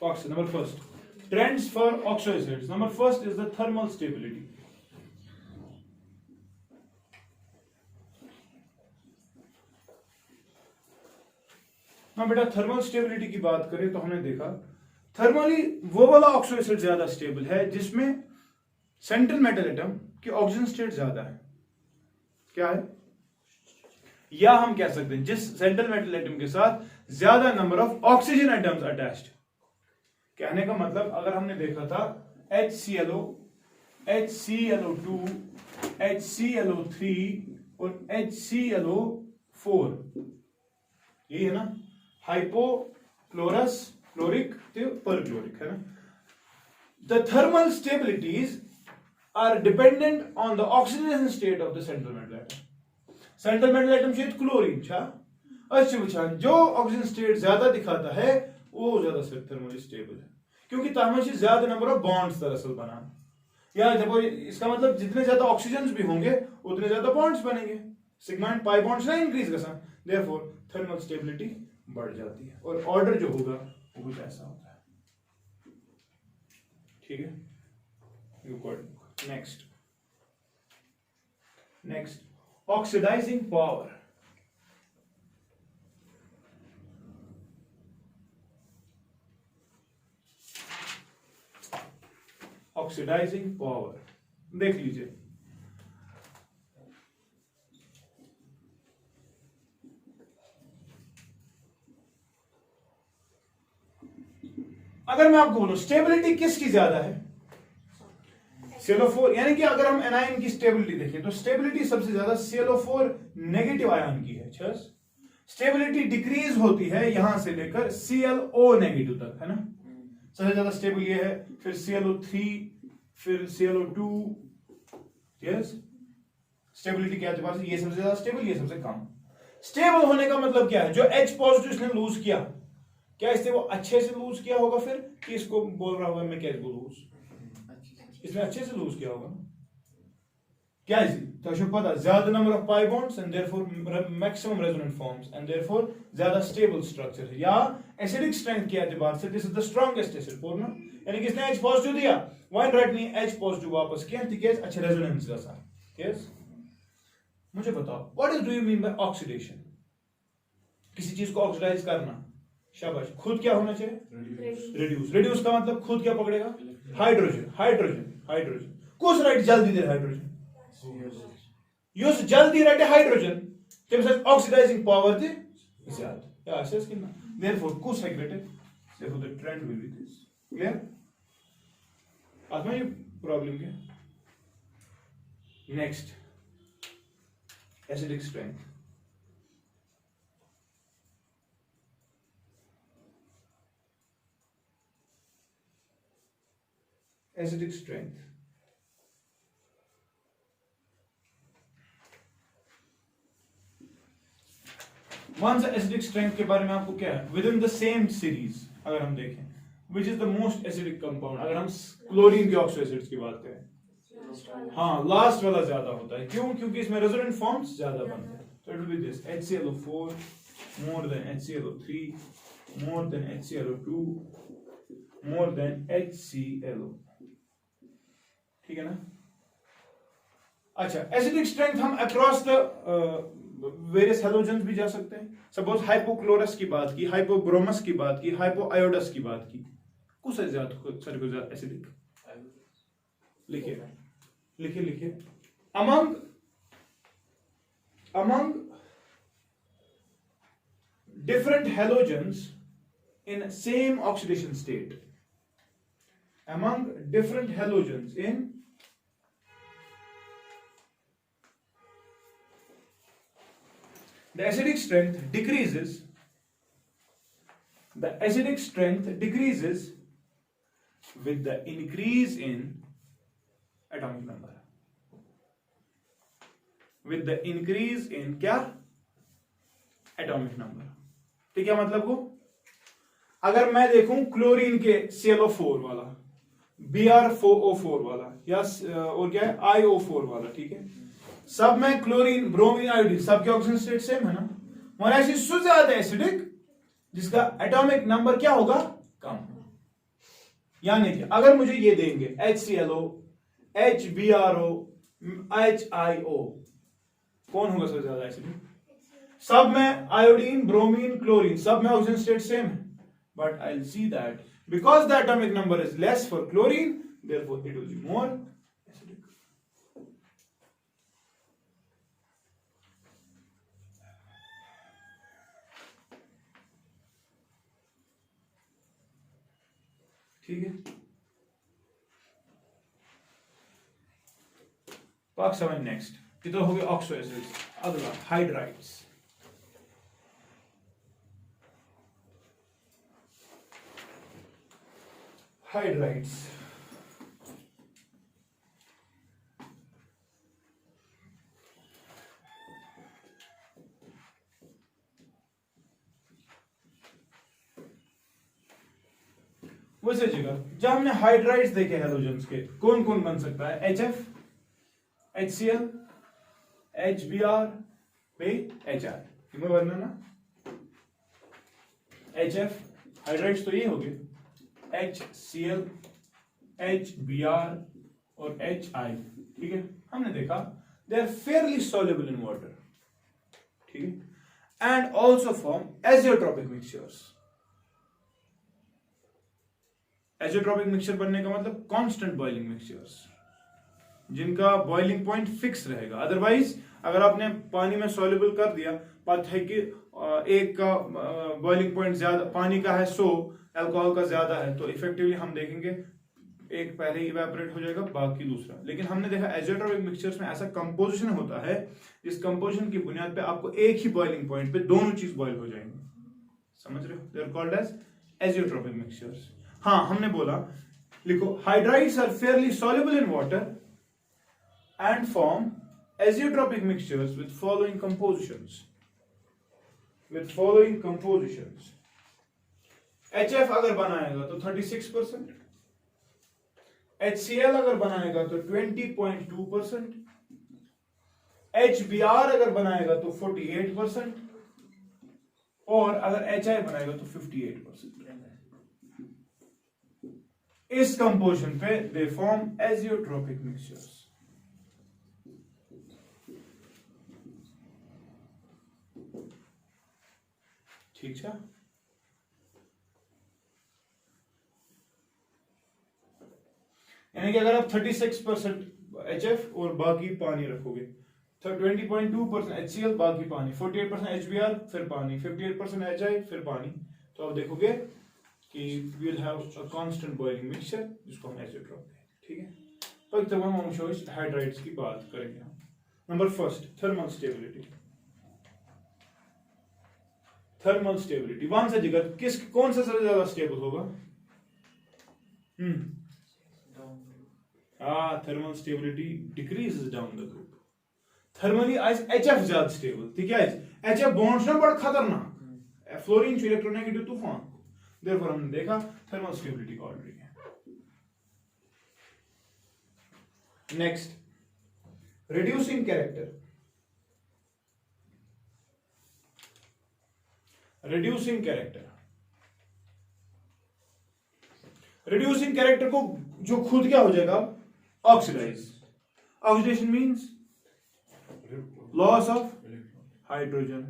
oxide. Number first, trends for oxoacids. Number first is the thermal stability. ना बेटा thermal stability की बात करें तो हमने देखा थर्मली वो वाला ऑक्सो एसिड ज्यादा स्टेबल है जिसमें सेंट्रल मेटल एटम की ऑक्सीजन स्टेट ज्यादा है. क्या है? या हम कह सकते हैं जिस सेंट्रल मेटल एटम के साथ ज्यादा number of oxygen atoms attached. कहने का मतलब अगर हमने देखा था HClO, HClO2, HClO3 और HClO4, यही है ना, हाइपोक्लोरस, क्लोरिक, परक्लोरिक, है ना. The thermal stabilities are dependent on the oxidation state of the central metal atom. Central metal atom से क्लोरीन छा अच्छा वुचान जो ऑक्सीजन स्टेट ज्यादा दिखाता है वो ज्यादा थर्मली स्टेबल है क्योंकि ताम ज्यादा नंबर ऑफ बॉन्ड्स दरअसल बना. या देखो इसका मतलब जितने ज्यादा ऑक्सीजन भी होंगे उतने ज्यादा बॉन्ड्स बनेंगे. सिग्मा एंड पाई बॉन्ड्स ना इंक्रीज कर सकते, देयरफॉर थर्मल स्टेबिलिटी बढ़ जाती है और ऑर्डर जो होगा वो कुछ ऐसा होता है. ठीक है. Next oxidising power. Oxidising power देख लीजिए. अगर मैं आपको बोलूं स्टेबिलिटी किसकी ज्यादा है? ClO4, यानी कि अगर हम एनायन की स्टेबिलिटी देखें तो स्टेबिलिटी सबसे ज्यादा ClO4 नेगेटिव आयन की है. स्टेबिलिटी डिक्रीज होती है यहां से लेकर ClO नेगेटिव तक, है ना. सबसे ज्यादा स्टेबल ये है, फिर ClO3, फिर ClO2. यस, स्टेबिलिटी क्या है? ये सबसे ज्यादा स्टेबल, ये सबसे कम. स्टेबल होने का मतलब क्या है? जो H पॉजिटिव इसने लूज किया, क्या इसने वो अच्छे से लूज किया होगा फिर कि इसको बोल रहा होगा मैं क्या लूज? इसने अच्छे से लूज किया होगा. क्या है? तो पता ज्यादा number of pi bonds and therefore maximum resonant forms and therefore ज्यादा स्टेबल स्ट्रक्चर है. या एसिडिक स्ट्रेंथ के एतबार से this is the strongest acid form, यानी कि इसने H पॉजिटिव दिया, व्हाई राइट नहीं H पॉजिटिव वापस किया तिकेज अच्छा रेजोनेंस का साथ. यस, मुझे बताओ what do you mean by oxidation? किसी चीज को ऑक्सीडाइज करना. शाबाश. खुद क्या होना चाहिए? रिड्यूस. रिड्यूस का मतलब खुद क्या पकड़ेगा? हाइड्रोजन. हाइड्रोजन हाइड्रोजन कुछ राइट जल्दी दे हाइड्रोजन यूज जल्दी राइट हाइड्रोजन तम से ऑक्सीडाइजिंग पावर थी ज्यादा. या ऐसे कितना देयरफॉर कुछ है greater, therefore the trend will be this. Clear? आज में प्रॉब्लम क्या? Next acidic strength. Acidic strength one से एसिडिक स्ट्रेंथ के बारे में आपको क्या है? With in the same series अगर हम देखें which is the most acidic compound, अगर हम क्लोरीन के ऑक्सो एसिड्स की बात करें, हाँ लास्ट वाला ज्यादा होता है. क्यों? क्योंकि इसमें रेजोनेंट फॉर्म्स ज्यादा बनते हैं. तो it will be this HClO4 more than HClO3 more than HClO2 more than HClO. ठीक है ना. अच्छा, एसिडिक स्ट्रेंथ हम अक्रॉस द वेरियस हैलोजेंस भी जा सकते हैं. सपोज हाइपोक्लोरस की बात की, हाइपोब्रोमस की बात की, हाइपोआयोडस की बात की, कुछ ज्यादा एसिडिक. लिखिए लिखिए लिखिए. among different halogens in same oxidation state, among different halogens in the acidic strength decreases, the acidic strength decreases with the increase in atomic number, with the increase in क्या? atomic number. तो क्या मतलब को? अगर मैं देखूं chlorine के ClO4 वाला, Br4O4 वाला, या और क्या है IO4 वाला, ठीक है, सब में क्लोरीन, ब्रोमीन, आयोडीन, सबके ऑक्सीजन स्टेट सेम है ना. वहां ऐसी ज्यादा एसिडिक जिसका एटॉमिक नंबर क्या होगा? कम. यानी कि अगर मुझे ये देंगे HClO, HBrO, HIO, कौन होगा सबसे ज्यादा एसिडिक? सब में आयोडीन, ब्रोमीन, क्लोरीन, सब में ऑक्सीजन स्टेट सेम है, but I will see that because the atomic number is less for chlorine, therefore it will be more acidic. ठीक है. Part 7 next. ये तो हो गए ऑक्सो एसिड्स. अगला हाइड्राइड्स. हाइड्राइड्स वैसे जगह जब हमने हाइड्राइड्स देखे हैलोजेंस के, कौन कौन बन सकता है? HF, HCl, HBr पे HR. इनमें बनना ना HF हाइड्राइड्स तो ये हो गए, HCl, HBr और HI. ठीक है, हमने देखा they are fairly soluble in water. ठीक है, and also form azeotropic mixtures. एजियोट्रोपिक मिक्सचर बनने का मतलब कांस्टेंट बॉइलिंग मिक्सचर्स, जिनका बॉइलिंग पॉइंट फिक्स रहेगा. अदरवाइज अगर आपने पानी में सॉल्युबल कर दिया, पता है कि एक का बॉइलिंग पॉइंट ज्यादा, पानी का है 100, अल्कोहल का ज्यादा है, तो इफेक्टिवली हम देखेंगे एक पहले ही इवेपोरेट हो जाएगा, बाकी दूसरा. लेकिन हमने देखा एजियोट्रोपिक मिक्सचर्स में ऐसा कंपोजिशन होता है जिस कंपोजिशन की बुनियाद पे आपको एक ही बॉइलिंग पॉइंट पे दोनों चीज बॉइल हो जाएंगे. समझ रहे हो? They are called as azeotropic mixtures. हाँ, हमने बोला, लिखो, hydrides are fairly soluble in water and form azeotropic mixtures with following compositions. HF अगर बनाएगा तो 36%, HCl अगर बनाएगा तो 20.2%, HBr अगर बनाएगा तो 48%, और अगर HI बनाएगा तो 58%. इस कंपोजिशन पे दे फॉर्म एजियोट्रोपिक मिक्सचर्स. ठीक है, यानी कि अगर आप 36% HF और बाकी पानी रखोगे, तो 20.2% HCl, बाकी पानी, 48% HBr, फिर पानी, 58% HI, फिर पानी, तो आप देखोगे कि we will have a constant boiling mixture जिसको हम एजियोट्रोप कहेंगे. ठीक है, पर तमाम हम हाइड्राइड्स की बात करेंगे. हम number first, thermal stability. Thermal stability one से जिगर कौन सा सबसे ज्यादा स्टेबल होगा? Thermal stability decreases down the group. Thermally आज HF ज्यादा स्टेबल. ठीक है, HF बॉन्ड्स ना बड़ा खतरनाक, फ्लोरीन इलेक्ट्रोनेगेटिव तूफान. Therefore हमने देखा थर्मल स्टेबिलिटी का ऑर्डर है. Next, reducing character. Reducing character को जो खुद क्या हो जाएगा? Oxidise. Oxidation means loss of hydrogen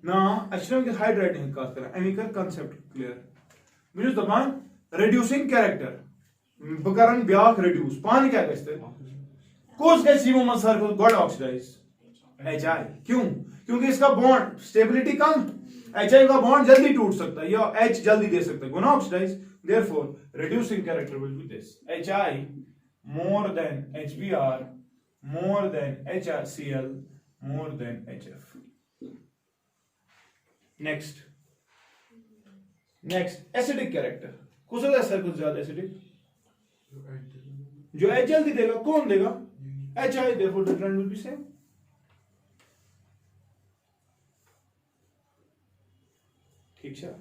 ना. एक्चुअली हाइड्राइड नहीं बात कर, एमिकल कांसेप्ट क्लियर. मुझे दपान रिड्यूसिंग कैरेक्टर बकरन ब्याक रिड्यूस पानी क्या कहते हैं? कोस कैसी वो मसर को गॉड ऑक्सीडाइज HI. क्यों? क्योंकि इसका बॉन्ड स्टेबिलिटी कम, HI का बॉन्ड जल्दी टूट सकता है या H जल्दी दे सकता है, gonna oxidise. Therefore reducing character will be this, HI more than HBr, more than HCl, more than HF. Next acidic character. कुछ ऐसा कुछ ज्यादा एसिडिक, जो H जल्दी देगा, कौन देगा? HI. therefore the trend will be same. ठीक है,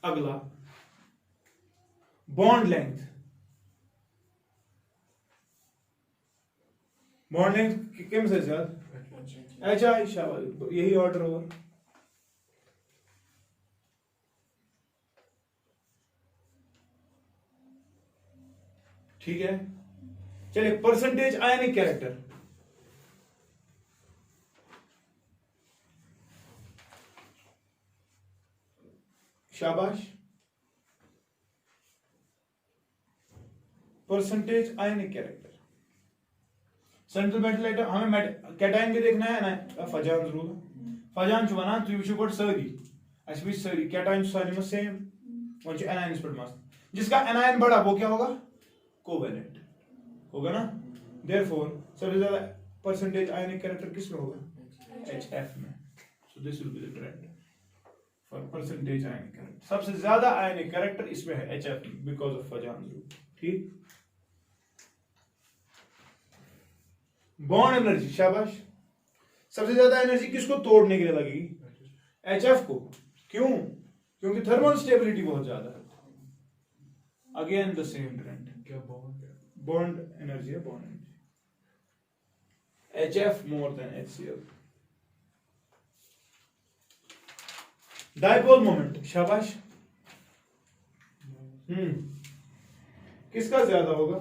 अगला बॉन्ड लेंथ. बॉन्ड लेंथ किम से ज्यादा? HI. शाबाश, यही ऑर्डर होगा. ठीक है, चलिए परसेंटेज आयनिक कैरेक्टर, शाबाश, परसेंटेज आयनिक कैरेक्टर, सेंट्रल मेटल आइटम, हमें कैटायन भी देखना है ना, फजान जरूर, फजान वन तुम वो गो सारी अस सारी कैटायन सारे सेम वो एनायन पे मस्त, जिसका एनायन बड़ा वो क्या होगा, कोवेलेंट होगा ना, देयरफॉर सबसे ज्यादा परसेंटेज आयनिक कैरेक्टर किस में होगा, HF में, so this will be the trend for percentage ionic character, सबसे ज्यादा आयनिक कैरेक्टर इसमें है HF because of Fazan rule, ठीक। बॉन्ड एनर्जी, शाबाश, सबसे ज्यादा एनर्जी किसको तोड़ने के लिए लगेगी, HF को, क्यों, क्योंकि थर्मल स्टेबिलिटी बहुत ज्यादा है, अगेन द सेम ट्रेंड, क्या बॉन्ड एनर्जी है, bond energy, HF more than HCl, dipole moment, शाबाश, किसका ज्यादा होगा,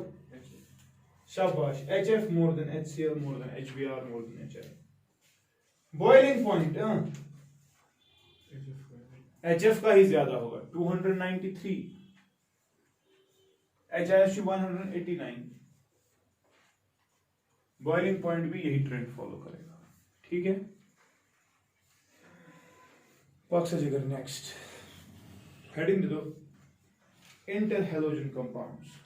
शाबाश, HF more than HCl more than HBr more than HI, boiling point HF का ही ज्यादा होगा 293, HIF 189, बॉइलिंग पॉइंट भी यही ट्रेंड फॉलो करेगा, ठीक है। बॉक्स जिगर, नेक्स्ट हेडिंग दे दो, interhalogen compounds,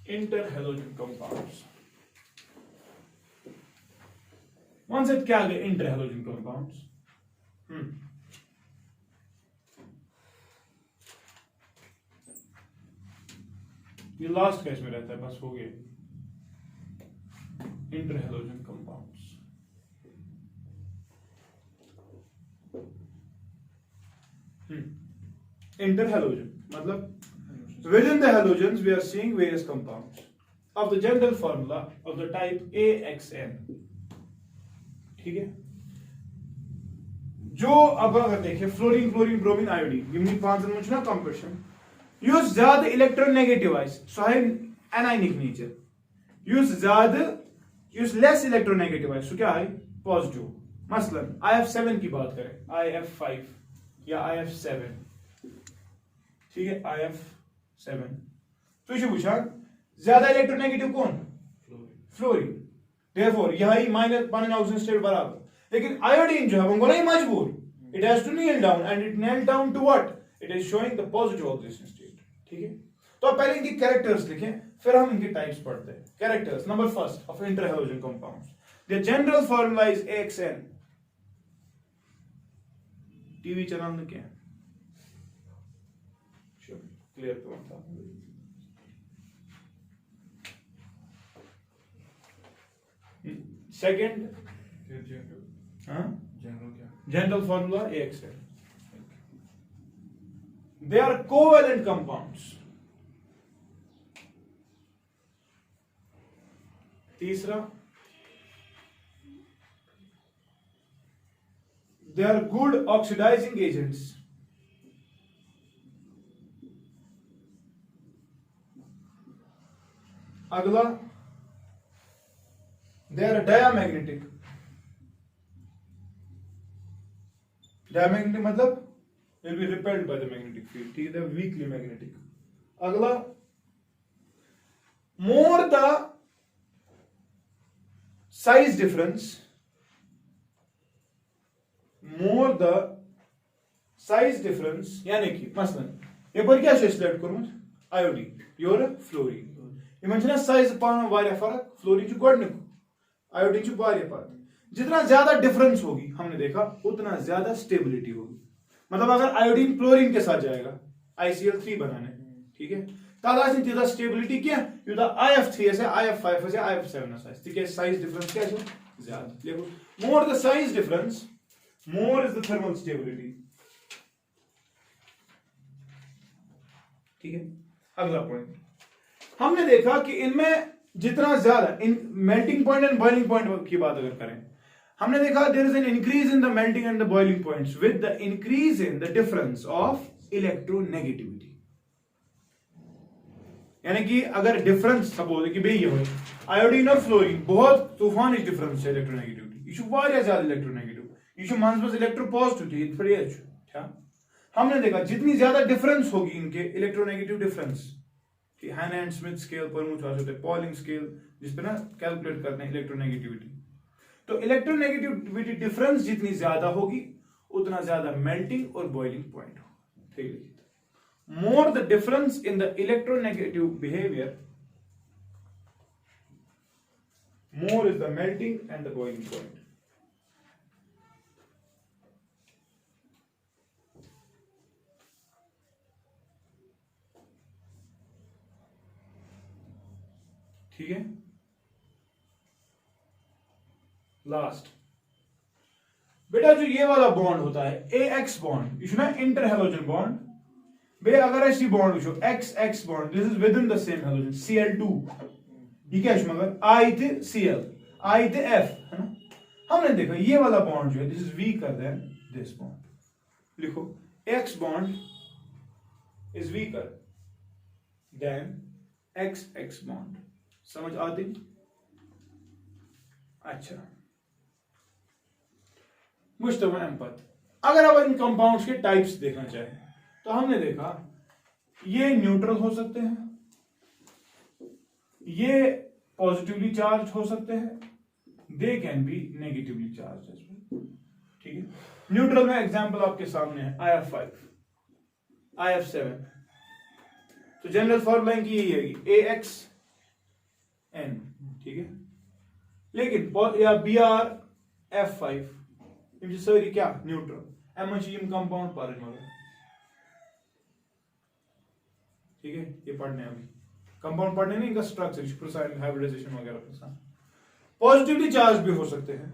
interhalogen compounds, one से क्या आ गया, इंटरहैलोजन कंपाउंड्स, ये लास्ट का इसमें रहता है, बस हो गया, इंटरहैलोजन कंपाउंड्स, इंटरहैलोजन मतलब within the halogens we are seeing various compounds of the general formula of the type AXN, ठीक है। जो अब अगर देखें फ्लोरीन, क्लोरीन, ब्रोमीन, आयोडीन, यमनी पांच ना कंपोजिशन, युस ज्यादा इलेक्ट्रोनेगेटिव आइस सो है एनायनिक नेचर, युस ज्यादा युस लेस इलेक्ट्रोनेगेटिव आइस सो क्या है पॉजिटिव, मसलन IF7 की बात करें, IF5 या IF7, ठीक है, IF7 तो ये वुचान ज्यादा इलेक्ट्रोनेगेटिव कौन, फ्लोरीन, देयरफॉर यही माइनस पानी ऑक्सीजन स्टेट बराबर, लेकिन आयोडीन जो है वो नहीं मजबूर, it has to kneel down and it kneel down to what, it is showing the positive oxygen state, ठीक है। तो आप पहले इनकी कैरेक्टर्स लिखें, फिर हम इनके टाइप्स पढ़ते हैं। Characters, number first of interhalogen compounds, the general formula is AXN, TV चलाने क्या क्लियर करो था, second general formula AXN, they are covalent compounds, तीसरा they are good oxidizing agents, अगला they are diamagnetic, diamagnetic मतलब will be repelled by the magnetic field, ठीक है, weakly magnetic। अगला more the size difference, more the size difference, यानी कि मसलन ये पर क्या सिलेक्ट करूँ, आयोडीन योर फ्लोरीन, ये साइज पान वारिया फर्क, फ्लोरीन गोडनिक, आयोडीन वारिया फर्क, जितना ज्यादा डिफरेंस होगी हमने देखा उतना ज्यादा स्टेबिलिटी होगी, मतलब अगर आयोडीन क्लोरीन के साथ जाएगा ICl3 बनाने, ठीक है, तब तीजा स्टेबिलिटी क्या यूदा IF3 से IF5 से IF7 से साइज डिफरेंस क्या है ज्यादा, more the size difference more is the thermal stability, ठीक है। अगला पॉइंट हमने देखा कि इनमें जितना ज्यादा इन melting point and boiling point की बात अगर करें, हमने देखा there is an increase in the melting and the boiling points with the increase in the difference of electronegativity. यानी कि अगर डिफरेंस सपोज कि भाई ये हो आयोडीन और फ्लोरीन बहुत तूफान डिफरेंस है इलेक्ट्रोनेगेटिविटी, यह वारिया ज्यादा इलेक्ट्रोनेगेटिव, यह मंज इलेक्ट्रोपॉजिटिव थोड़ी। हमने देखा जितनी ज्यादा डिफरेंस होगी इनके electronegative difference, Hahn and Smith scale पर पॉलिंग स्केल जिस पे ना कैलकुलेट करते हैं इलेक्ट्रोनेगेटिविटी, तो इलेक्ट्रोनेगेटिविटी डिफरेंस जितनी ज्यादा होगी उतना ज्यादा मेल्टिंग और बॉइलिंग पॉइंट होगा। ठीक है, more the difference in the electronegative behaviour more is the melting and the boiling point. ठीक है, लास्ट बेटा जो ये वाला बॉन्ड होता है ए एक्स बॉन्ड, यह ना इंटर हेलोजन बॉन्ड। बे अगर ऐसी बॉन्ड वुचो X X bond, this is within the same halogen Cl2, ये क्या है मगर आई थे Cl आई थे F है ना। हमने देखा ये वाला बॉन्ड जो है this is weaker than this bond, लिखो X bond is weaker than X X bond. समझ आती? अच्छा, मुश्तबा एम्पथ। अगर आप इन कंपाउंड्स के टाइप्स देखना चाहें तो हमने देखा ये न्यूट्रल हो सकते हैं, ये पॉजिटिवली चार्ज हो सकते हैं, they can be negatively charge as well. ठीक है, न्यूट्रल में एग्जांपल आपके सामने है IF5, IF7। तो जनरल फॉर्मूला की यही है AXN। ठीक है, लेकिन या BrF5 सारी क्या न्यूट्रल, कंपाउंड पर मगर। ठीक है, ये पढ़ने अभी कंपाउंड पढ़ने नहीं, इनका स्ट्रक्चर हाइब्रिडाइजेशन वगैरह। पॉजिटिवली चार्ज भी हो सकते हैं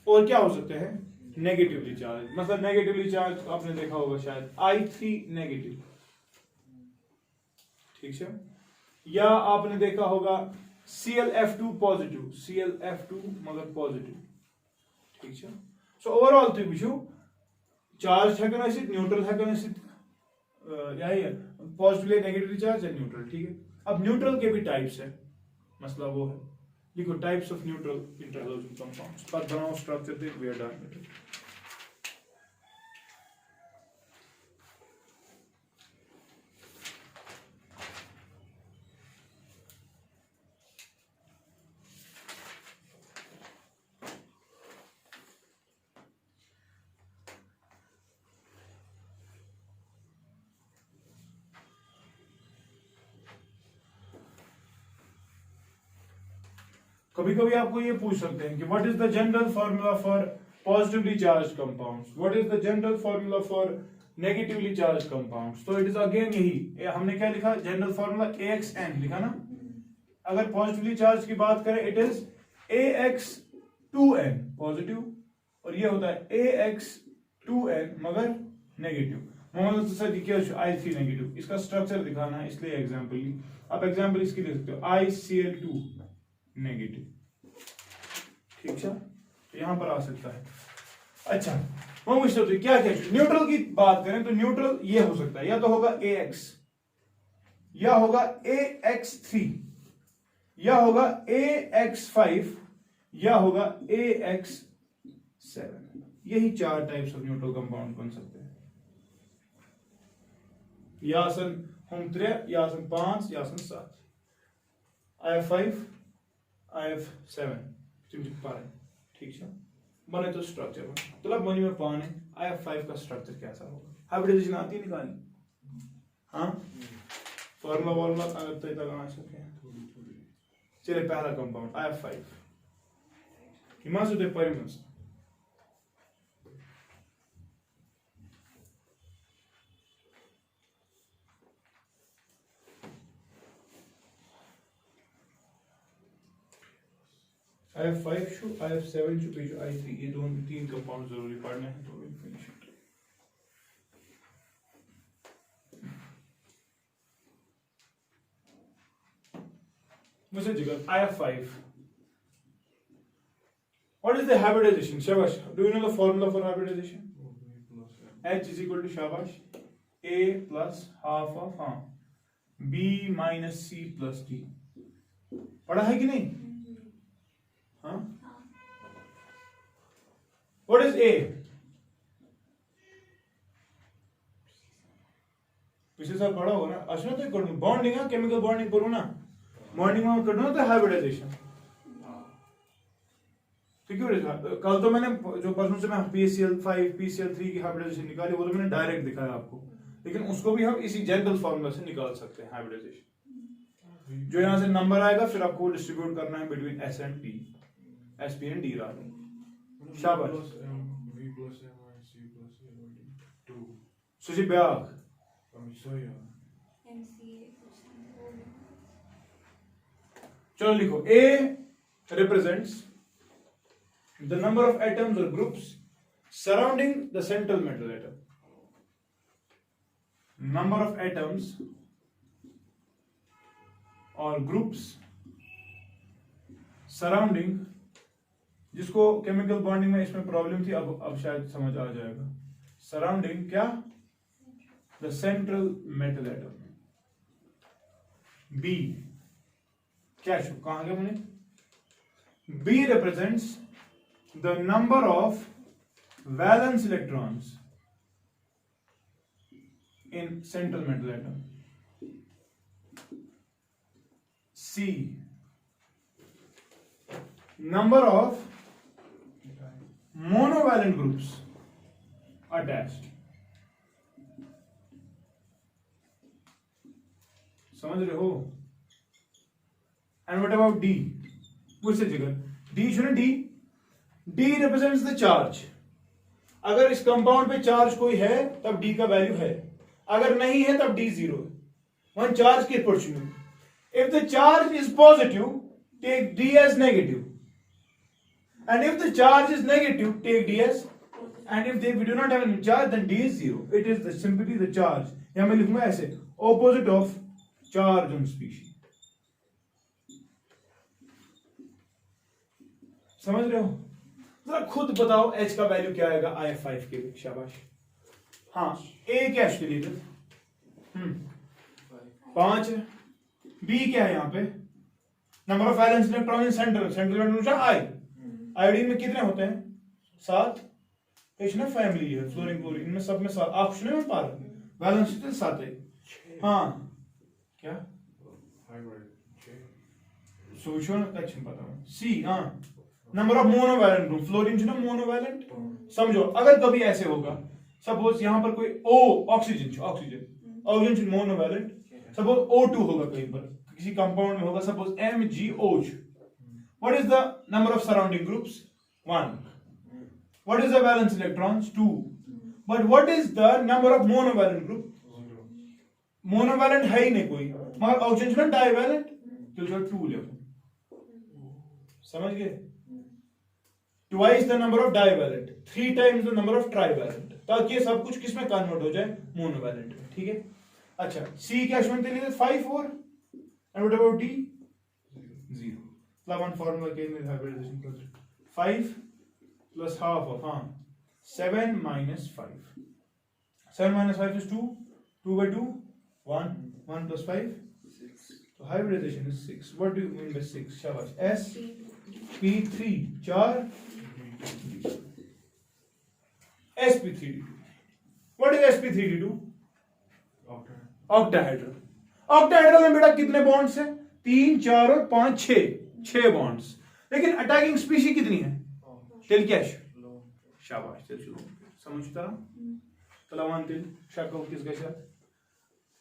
और क्या हो सकते हैं नेगेटिवली चार्ज। मतलब नेगेटिवली चार्ज आपने देखा होगा शायद I3 नेगेटिव, ठीक है, या आपने देखा होगा ClF2 पॉजिटिव, ClF2 मगर पॉजिटिव। ठीक है, सो ओवरऑल तुम वो चार्ज हेकन न्यूट्रल हेकन पॉजिटिवली नेगेटिवली चार्ज है न्यूट्रल। ठीक है, अब न्यूट्रल के भी टाइप्स है, मसला वो है, लिखो types of neutral interhalogen compounds, पर बनाओ structure then we are done with it. कभी कभी आपको ये पूछ सकते हैं कि what is the general formula for positively charge compounds, what is the general formula for negatively charge compounds. तो इट इज अगेन यही, हमने क्या लिखा जनरल फॉर्मूला AXN लिखा ना। अगर पॉजिटिवली चार्ज की बात करें इट इज AX2N पॉजिटिव, और ये होता है AX2N मगर नेगेटिव। I3 नेगेटिव, इसका स्ट्रक्चर दिखाना है इसलिए एग्जांपल ली। आप एग्जांपल इसकी दे सकते हो ICl2 नेगेटिव। ठीक है, तो यहां पर आ सकता है। अच्छा, वो मुझसे तो क्या क्या न्यूट्रल की बात करें तो न्यूट्रल ये हो सकता है, या तो होगा AX, या होगा AX3, या होगा AX5, या होगा AX7। यही 4 टाइप्स ऑफ न्यूट्रल कंपाउंड बन सकते हैं। या हम 3, या 5, या 7। IF5 IF7 ठीक है, बने तो स्ट्रक्चर तो अब बनी में पाने IF5 का स्ट्रक्चर कैसा होगा, हाइब्रिडाइजेशन आती है निकालनी। हाँ, फॉर्मूला वॉर्मूला अगर तो लगाना सके। चलिए पहला कंपाउंड IF5 हिमांशु दे परिमस IF5 show IF7 show page I3, ये दोनों 3 कंपाउंड जरूरी पढ़ने हैं तो फिनिश। मुझसे जिगर IF5. What is the hybridization? Shabash. Do you know the formula for hybridization? H is equal to shabash A plus half of B minus C plus D. पढ़ा है कि नहीं? हाँ? What is A? पिछले साल पढ़ा होगा ना. अच्छा तो करूँ बॉन्डिंग है, केमिकल बॉन्डिंग करूँ ना. बॉन्डिंग में करूँ तो हाइब्रिडाइजेशन. कल तो मैंने जो परसों से मैं PCl5 PCl3 की हाइब्रिडाइजेशन निकाली वो तो मैंने डायरेक्ट दिखाया आपको, लेकिन उसको भी हम इसी जनरल फार्मूला से निकाल सकते हैं हाइब्रिडाइजेशन. जो यहाँ से नंबर आएगा फिर आपको डिस्ट्रीब्यूट करना है between S and P, SP and D रात. शाबाश. Sushi bag. चलो लिखो. A represents the number of atoms or groups surrounding the central metal atom. Number of atoms or groups surrounding, जिसको केमिकल बॉन्डिंग में इसमें problem थी, अब शायद समझ आ जाएगा. सराउंडिंग क्या? The central metal atom. B क्या कहां गया मैंने? B represents the number of valence electrons in central metal atom. C, number of monovalent groups attached. समझ रहे हो? And what about D? मुझसे जिगर. D सुने D. D represents the charge. अगर इस कंपाउंड पे चार्ज कोई है तब D का वैल्यू है, अगर नहीं है तब D 0 है. One charge की opportunity. If the charge is positive, take D as negative, and if the charge is negative, take D as, and if we do not have any charge, then D is 0. It is simply the charge. यहाँ मैं लिखूंगा ऐसे, opposite of charge on species. समझ रहे हो? जरा खुद बताओ H का वैल्यू क्या आएगा IF5 के लिए. शाबाश. हाँ, A क्या है लिए थे? 5. B क्या है यहाँ पे? Number of valence electron in central I. Iodine में कितने होते हैं? 7. H ना फैमिली है, फ्लोरीन क्लोरीन में सब में 7. आप सुने में पार वैलेंस कितने? 7 है. हाँ क्या? सोचो ना, अच्छा पता है. C. हाँ, number of monovalent group. Fluorine जो ना मोनोवैलेंट. समझो अगर कभी ऐसे होगा, सपोज यहां पर कोई O oxygen monovalent, suppose O2 होगा कहीं पर किसी कंपाउंड में होगा, suppose MgOH. What is the number of surrounding groups? 1. What is the valence electrons? 2. But what is the number of monovalent group? Monovalent है ही नहीं कोई, मगर ऑक्सीजन डाइवैलेंट, तो 2 लिखो. समझ गए? Twice the number of divalent, 3 times the number of trivalent, ताकि ये सब कुछ किसमें कन्वर्ट हो जाए? मोनोवैलेंट में. ठीक है. अच्छा, C क्या सुनते लिए? 5 4. and what about D? 0. मतलब one formula के में हाइब्रिडाइजेशन कर 5 plus half of 7 minus 5. 7 minus 5 is 2. 2 by 2 1. 1 plus 5 6. So hybridization is 6. What do you mean by 6? शाबाश. SP3 4. SP3D2. What is SP3D2? Octahedral. Octahedral में बेटा कितने बॉन्ड्स हैं? 3 4 और 5 6 बॉन्ड्स. लेकिन अटैकिंग स्पीशी कितनी है? तिल क्या? शाबाश. तिल समझता तलावान तिल शाको किस गया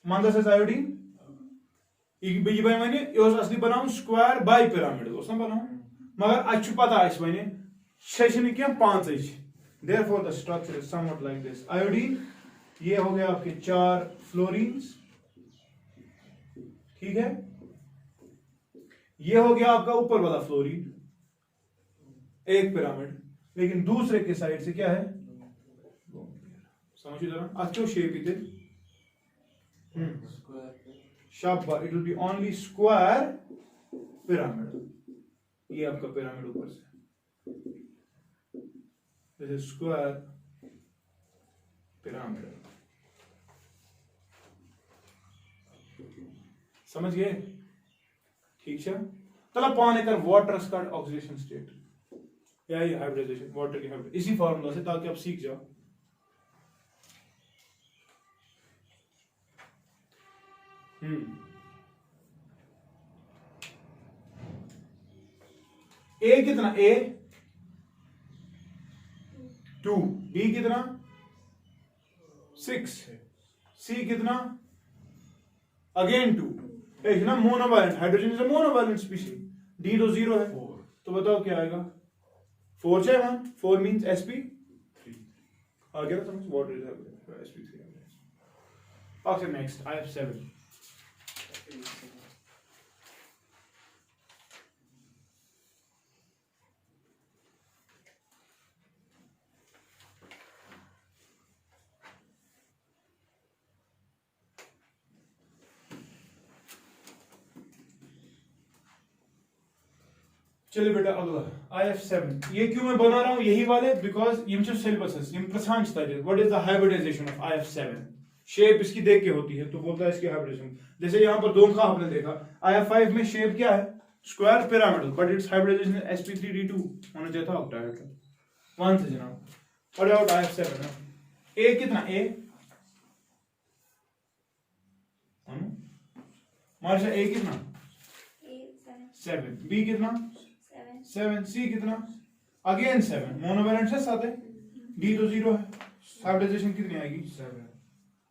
मानदा से आयोडीन ये भाई मैंने ये असली बनाऊं स्क्वायर बाय पिरामिड दोस्त ना बनाऊं, मगर अच्छु पता है मैंने 6 नहीं क्या 5 है. Therefore the structure is somewhat like this. Iodine ये हो गया आपके 4 फ्लोरीन्स. ठीक है. ये हो गया आपका ऊपर वाला फ्लोरीन, एक पिरामिड, लेकिन दूसरे के साइड से क्या है? समझिए जरा अच्छो शेप इधर शाबा. It will be only square pyramid, ये आपका पिरामिड ऊपर से, दिस इज स्क्वायर पिरामिड। समझ गए? ठीक है। चला पाने कर वाटर का ऑक्सीडेशन स्टेट या ये हाइब्रिडाइजेशन, वाटर की हाइब्रिड, इसी फार्मूला से, ताकि आप सीख जाओ। ए कितना, ए 2, बी कितना 6, सी कितना अगेन 2, एक ना monovalent, hydrogen is a monovalent species, D तो 0 है, तो बताओ क्या आएगा, 4 से 1, 4 मींस sp3 आ गया समझ, वाटर इज sp3 आ गया। Okay next I have 7। चलिए बेटा अगला I have 7। ये क्यों मैं बना रहा हूं यही वाले, बिकॉज ये सिलेबस है, what is the hybridisation of I have 7, shape इसकी देख के होती है, तो बोलता है इसकी हाइब्रिडाइजेशन। जैसे यहाँ पर दोनों का आपने देखा, I have 5 में शेप क्या है, square pyramidal, but its hybridisation sp3d2 होना चाहिए था ऑक्टाहेड्रल। 1 से जनाब, व्हाट अबाउट I have 7 ना, a कितना, a मार्शा, a कितना 7, b कितना 7, सी कितना अगेन 7, मोनोवैलेंट है साथ है, डी तो 0 है, हाइब्रिडाइजेशन कितनी आएगी 7,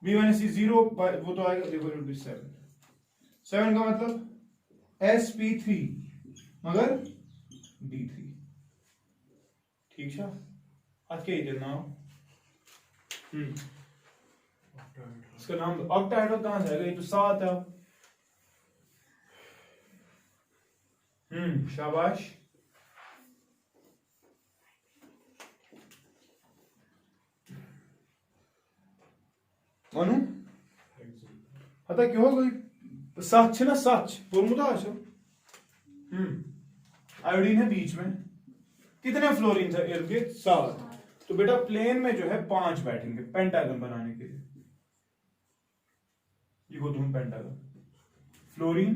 बी माइनस सी 0, वो तो आएगा, देखो इट बी 7, 7 का मतलब sp3 मगर d3। ठीक है, आज क्या ही नाम, इसका नाम ऑक्टाहेड्रल कहां से आएगा, ये तो 7 है। शाबाश। मनु हता क्यों कोई साथ छे ना, साथ बोलमुदा आशो। आयोडीन है बीच में, कितने फ्लोरीन था इर्द गिर्द 7, तो बेटा प्लेन में जो है 5 बैठेंगे पेंटागन बनाने के लिए, ये को तुम pentagon, fluorine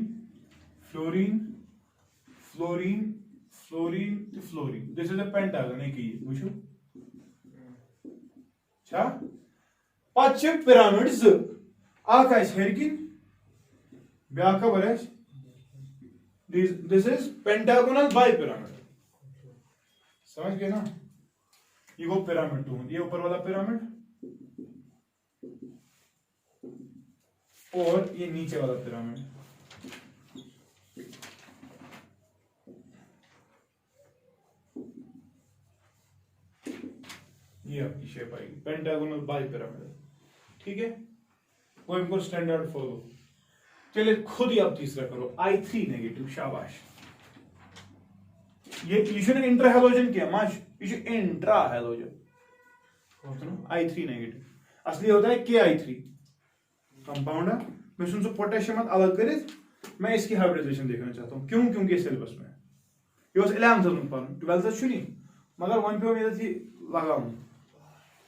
fluorine fluorine fluorine तो fluorine, this is a pentagon, एक ही वुचो छा पांच पिरामिड ज आका इस हेरकिन ब्याका बरस, this is pentagonal bipyramid, समझ गए ना, ये वो पिरामिड तो ये ऊपर वाला पिरामिड और ये नीचे वाला पिरामिड, ये आपकी शेप आएगी पेंटागोनल बाई पिरामिड। ठीक है, वो इनको स्टैंडर्ड फॉलो। चलिए खुद ही आप तीसरा करो, I3 नेगेटिव, शाबाश। ये इंट्रा हेलोजन क्या माश, ये इंट्रा हेलोजन I3 नेगेटिव, असली होता है KI3 कंपाउंड है। मैं सुन पोटेशियम अलग कर, मैं इसकी हाइब्रिडाइजेशन देखना चाहता हूं, क्यों, क्योंकि सिलेबस में ये 11th पढ़ 12th छु नहीं, मगर वन पे ये थी लगाऊं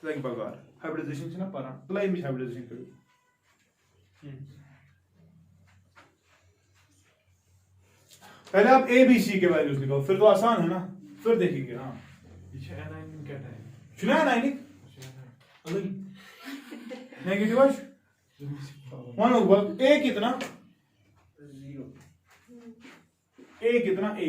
लाइक बगार हाइब्रिडाइजेशन से ना पढ़ा, प्लाई में हाइब्रिडाइजेशन करो। पहले आप ए बी सी के वैल्यूज निकालो, फिर तो आसान है ना, फिर देखेंगे। हाँ नेगेटिव वन ओवर ए कितना, ए कितना, ए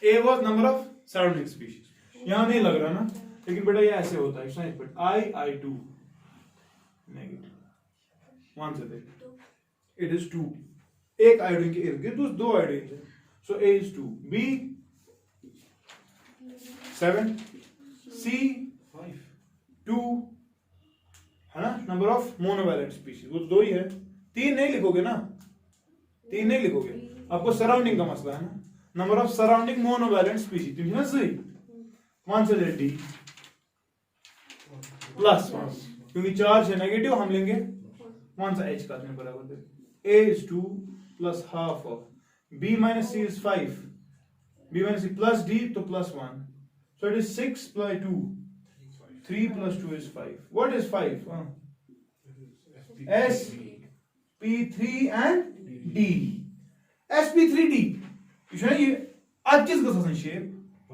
ए was number of surrounding species, यहां नहीं लग रहा ना, लेकिन बेटा ये ऐसे होता है, I2 नेगेटिव, वन से देख, इट इज 2, एक आयोडीन के इर्द गिर्द 2 आयोडीन है, सो A is 2, B 7, C 2 है ना, नंबर ऑफ मोनोवैलेंट स्पीशीज वो तो 2 ही है, 3 नहीं लिखोगे ना, 3 नहीं लिखोगे, आपको सराउंडिंग का मसला है ना, number of surrounding monovalent species तुम ना सही 1 से D प्लस 1, क्योंकि चार्ज है नेगेटिव, हम लेंगे वन सा h का में बराबर है a is 2 plus half of b minus c is 5 b minus c plus d to plus 1 so it is 6 plus 2 3 plus 2 is 5 what is 5 s p3 and d sp3d you should ये आज किस गसन shape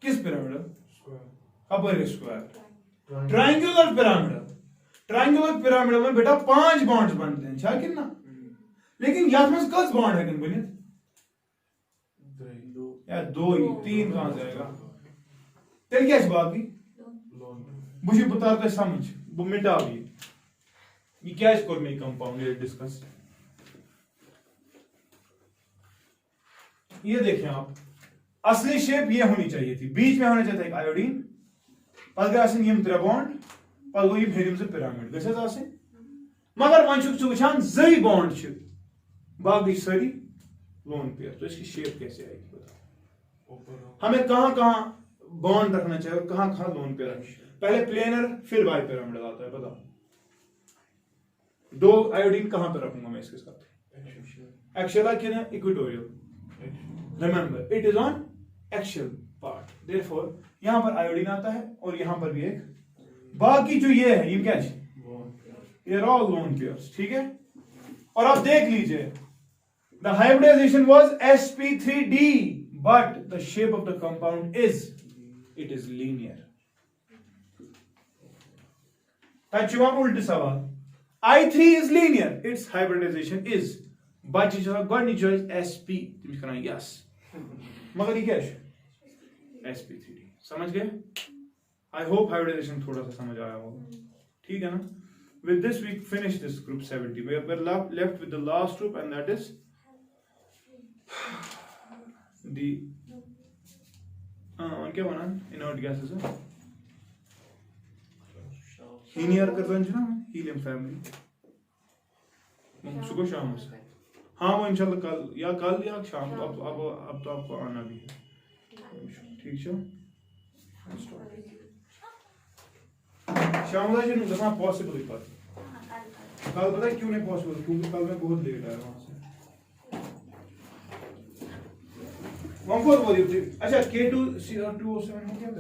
किस pyramid अपर square triangular pyramid में बेटा 5 bonds बनते हैं छा कि ना लेकिन याद में कस बॉन्ड है किन बने यार 2 ही 3 कहां से आएगा तेल क्या है बाकी मुझे बता दे समझ वो मिटा भी ये क्या है स्कोर में कंपाउंड ये डिस्कस ये देखें आप असली शेप ये होनी चाहिए थी बीच में होना चाहिए था एक आयोडीन पगह आसिन यम 3 बॉन्ड पगह यम हेरिम से पिरामिड गसेस आसिन मगर वन छुक वुचान जई बॉन्ड छ बाकी सारी लोन पेयर तो इसकी शेप कैसे आएगी बताओ हमें कहां बॉन्ड रखना चाहिए और कहां लोन पेयर पहले प्लेनर फिर बाई पिरामिड आता है बताओ 2 आयोडीन कहां पे रखूंगा मैं इसके साथ एक्सियल कि ना equatorial Remember, it is on axial part. Therefore, यहाँ पर आयोडीन आता है और यहाँ पर भी एक बाकी जो ये है ये क्या है ये all lone pairs ठीक है और आप देख लीजिए the hybridization was sp3d but the shape of the compound is it is linear. तजुवाम उल्टे सवाल I3 is linear its hybridization is but you have got any choice sp तुम कहना yes मगर ये क्या है sp3d समझ गए आई होप हाइब्रिडाइजेशन थोड़ा सा समझ आया होगा ठीक है ना with this we finish this group 70 we are left with the last group and that is the on क्या बना inert gases है हीनियर कर रहे हैं ना हीलियम फैमिली हम सुबह शाम से हाँ वो इंशाल्लाह कल या शाम अब तो आपको आना भी है ठीक है शाम का जो ना पॉसिबल ही कल पता है क्यों नहीं पॉसिबल क्योंकि कल मैं बहुत लेट आया वहां से वहां बहुत अच्छा K2 CO2 हो क्या